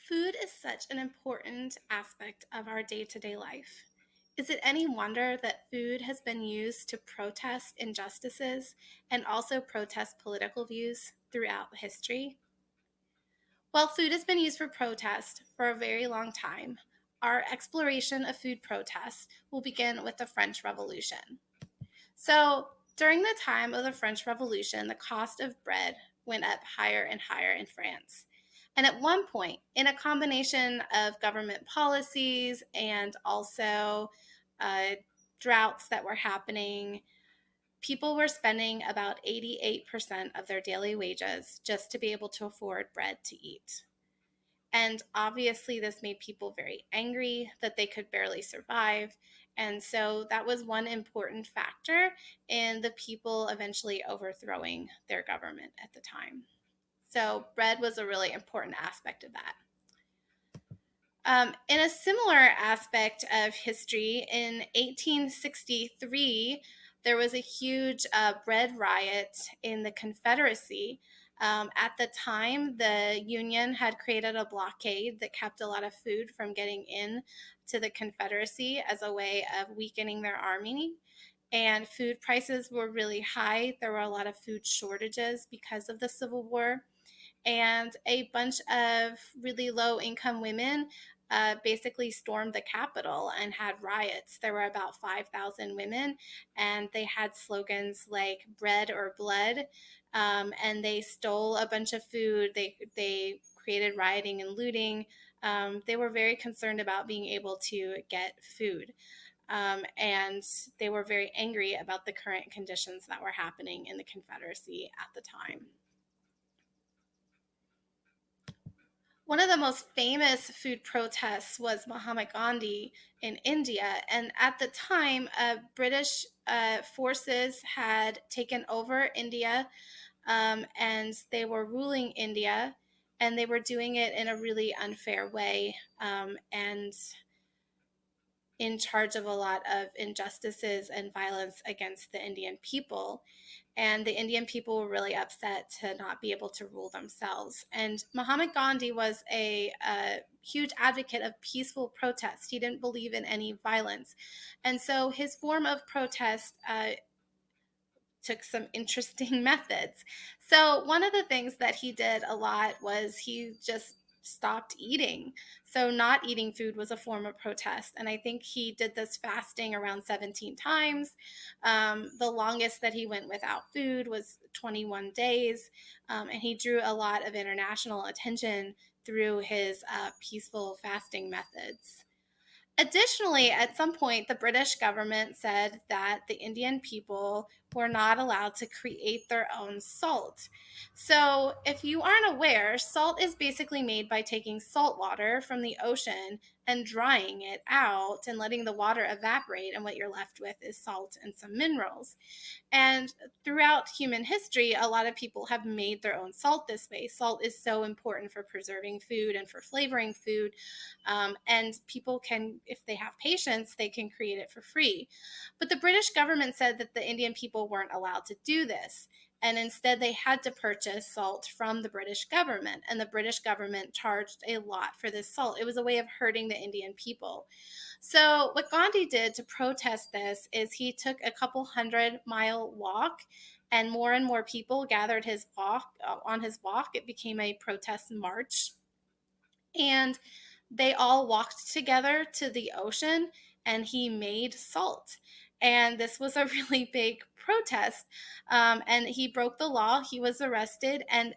Food is such an important aspect of our day to day life. Is it any wonder that food has been used to protest injustices and also protest political views throughout history? While food has been used for protest for a very long time, our exploration of food protests will begin with the French Revolution. So, during the time of the French Revolution, the cost of bread went up higher and higher in France. And at one point, in a combination of government policies and also uh, droughts that were happening, people were spending about 88% of their daily wages just to be able to afford bread to eat. And obviously, this made people very angry that they could barely survive. And so that was one important factor in the people eventually overthrowing their government at the time. So, bread was a really important aspect of that. In a similar aspect of history, in 1863, there was a huge bread riot in the Confederacy. At the time, the Union had created a blockade that kept a lot of food from getting in to the Confederacy as a way of weakening their army. And food prices were really high. There were a lot of food shortages because of the Civil War, and a bunch of really low income women basically stormed the Capitol and had riots. There were about 5,000 women, and they had slogans like bread or blood. And they stole a bunch of food. They created rioting and looting. They were very concerned about being able to get food. And they were very angry about the current conditions that were happening in the Confederacy at the time. One of the most famous food protests was Mahatma Gandhi in India. And at the time, British forces had taken over India, and they were ruling India, and they were doing it in a really unfair way, and in charge of a lot of injustices and violence against the Indian people. And the Indian people were really upset to not be able to rule themselves. And Mahatma Gandhi was a huge advocate of peaceful protest. He didn't believe in any violence. And so his form of protest took some interesting methods. So, one of the things that he did a lot was he just stopped eating. So, not eating food was a form of protest. And I think he did this fasting around 17 times. The longest that he went without food was 21 days. And he drew a lot of international attention through his peaceful fasting methods. Additionally, at some point, the British government said that the Indian people were not allowed to create their own salt. So, if you aren't aware, salt is basically made by taking salt water from the ocean and drying it out and letting the water evaporate, and what you're left with is salt and some minerals. And throughout human history, a lot of people have made their own salt this way. Salt is so important for preserving food and for flavoring food. And people can, if they have patience, they can create it for free. But the British government said that the Indian people weren't allowed to do this. And instead, they had to purchase salt from the British government. And the British government charged a lot for this salt. It was a way of hurting the Indian people. So, what Gandhi did to protest this is he took a couple 100-mile walk, and more people gathered his walk on his walk. It became a protest march, and they all walked together to the ocean, and he made salt. And this was a really big protest. And he broke the law. He was arrested, and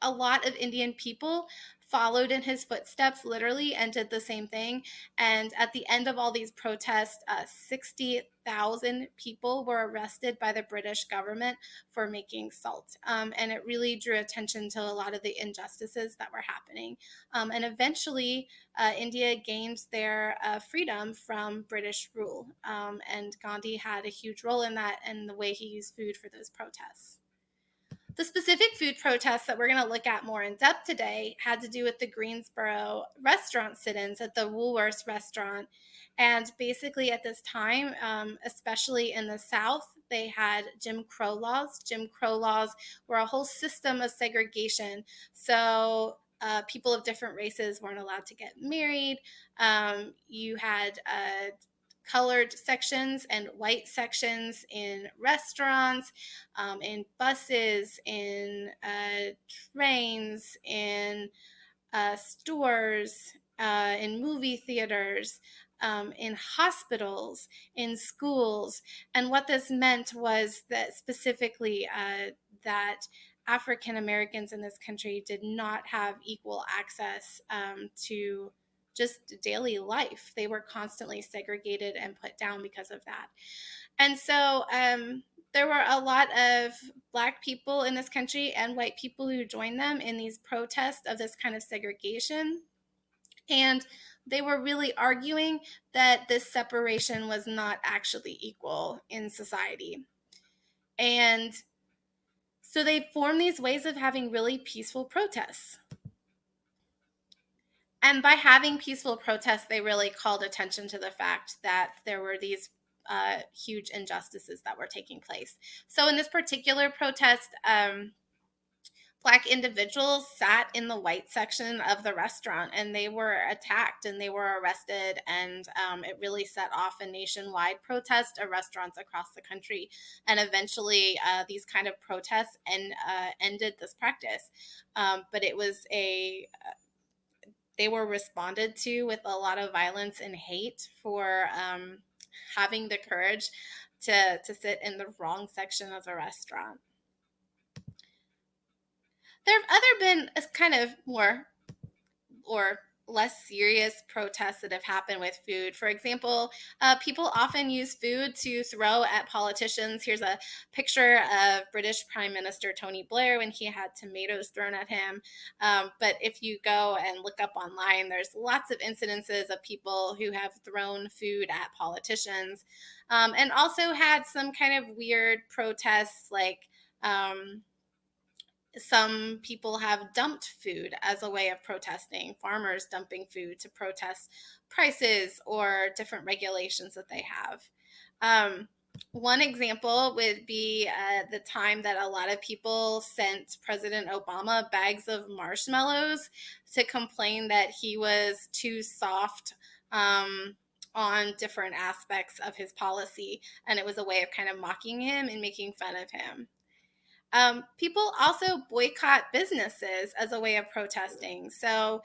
a lot of Indian people followed in his footsteps literally and did the same thing. And at the end of all these protests, 60,000 people were arrested by the British government for making salt. And it really drew attention to a lot of the injustices that were happening. And eventually, India gained their freedom from British rule. And Gandhi had a huge role in that and the way he used food for those protests. The specific food protests that we're going to look at more in depth today had to do with the Greensboro restaurant sit-ins at the Woolworths restaurant. And basically at this time, especially in the South, they had Jim Crow laws. Jim Crow laws were a whole system of segregation. So people of different races weren't allowed to get married. You had colored sections and white sections in restaurants, in buses, in trains, in stores, in movie theaters, in hospitals, in schools. And what this meant was that specifically that African Americans in this country did not have equal access to just daily life. They were constantly segregated and put down because of that. And so there were a lot of Black people in this country and white people who joined them in these protests of this kind of segregation. And they were really arguing that this separation was not actually equal in society. And so they formed these ways of having really peaceful protests. And by having peaceful protests, they really called attention to the fact that there were these huge injustices that were taking place. So in this particular protest, Black individuals sat in the white section of the restaurant and they were attacked and they were arrested. And it really set off a nationwide protest of restaurants across the country. And eventually, these kind of protests ended this practice. But it was they were responded to with a lot of violence and hate for having the courage to sit in the wrong section of the restaurant. There have other been kind of more or less serious protests that have happened with food. For example, people often use food to throw at politicians. Here's a picture of British Prime Minister Tony Blair when he had tomatoes thrown at him. But if you go and look up online, there's lots of incidences of people who have thrown food at politicians, and also had some kind of weird protests like some people have dumped food as a way of protesting, farmers dumping food to protest prices or different regulations that they have. One example would be the time that a lot of people sent President Obama bags of marshmallows to complain that he was too soft on different aspects of his policy. And it was a way of kind of mocking him and making fun of him. People also boycott businesses as a way of protesting. So,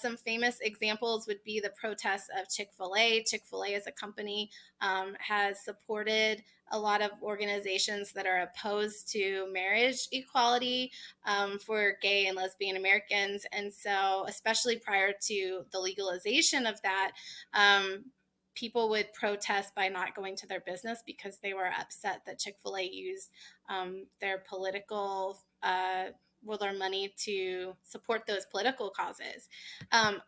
some famous examples would be the protests of Chick-fil-A. Chick-fil-A as a company has supported a lot of organizations that are opposed to marriage equality for gay and lesbian Americans. And so, especially prior to the legalization of that, people would protest by not going to their business because they were upset that Chick-fil-A used their political their money to support those political causes.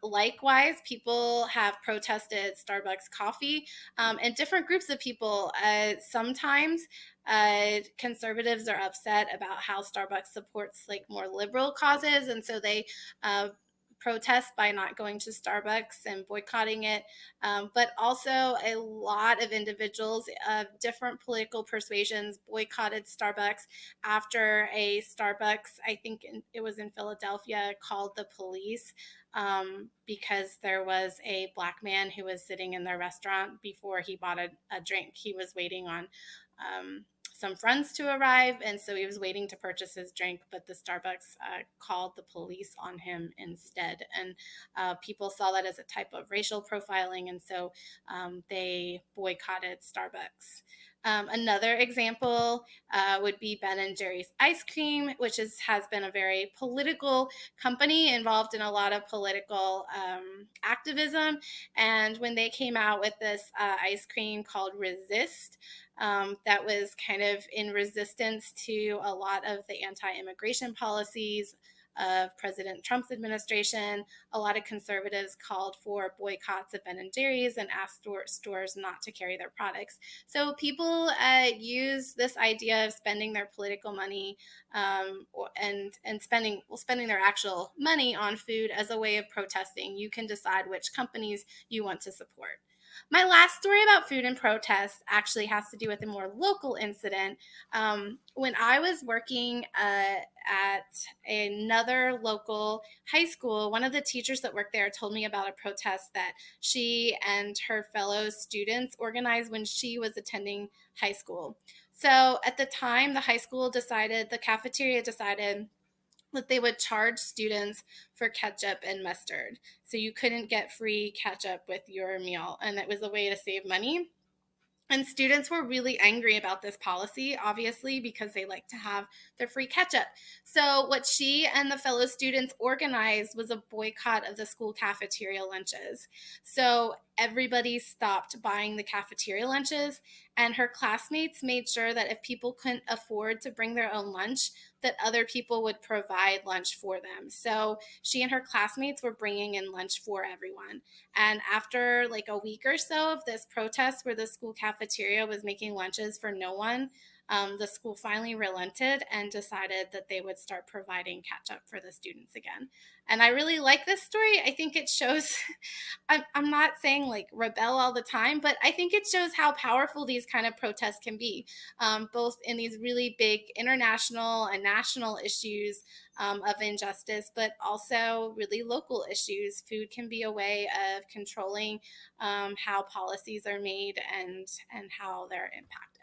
Likewise, people have protested Starbucks coffee, and different groups of people. Sometimes conservatives are upset about how Starbucks supports like more liberal causes, and so they protest by not going to Starbucks and boycotting it. But also, a lot of individuals of different political persuasions boycotted Starbucks after a Starbucks, I think it was in Philadelphia, called the police because there was a Black man who was sitting in their restaurant before he bought a drink. He was waiting on some friends to arrive, and so he was waiting to purchase his drink, but the Starbucks called the police on him instead. And people saw that as a type of racial profiling, and so they boycotted Starbucks. Another example would be Ben and Jerry's ice cream, which has been a very political company involved in a lot of political activism. And when they came out with this ice cream called Resist, that was kind of in resistance to a lot of the anti-immigration policies of President Trump's administration. A lot of conservatives called for boycotts of Ben and Jerry's and asked stores not to carry their products. So people use this idea of spending their political money and spending their actual money on food as a way of protesting. You can decide which companies you want to support. My last story about food and protest actually has to do with a more local incident. When I was working at another local high school, one of the teachers that worked there told me about a protest that she and her fellow students organized when she was attending high school. So at the time, the cafeteria decided that they would charge students for ketchup and mustard. So you couldn't get free ketchup with your meal, and it was a way to save money. And students were really angry about this policy, obviously, because they like to have their free ketchup. So, what she and the fellow students organized was a boycott of the school cafeteria lunches. So, everybody stopped buying the cafeteria lunches, and her classmates made sure that if people couldn't afford to bring their own lunch, that other people would provide lunch for them. So, she and her classmates were bringing in lunch for everyone. And after like a week or so of this protest where the school cafeteria was making lunches for no one, the school finally relented and decided that they would start providing ketchup for the students again. And I really like this story. I think it shows, I'm not saying like rebel all the time, but I think it shows how powerful these kind of protests can be, both in these really big international and national issues of injustice, but also really local issues. Food can be a way of controlling how policies are made and how they're impacted.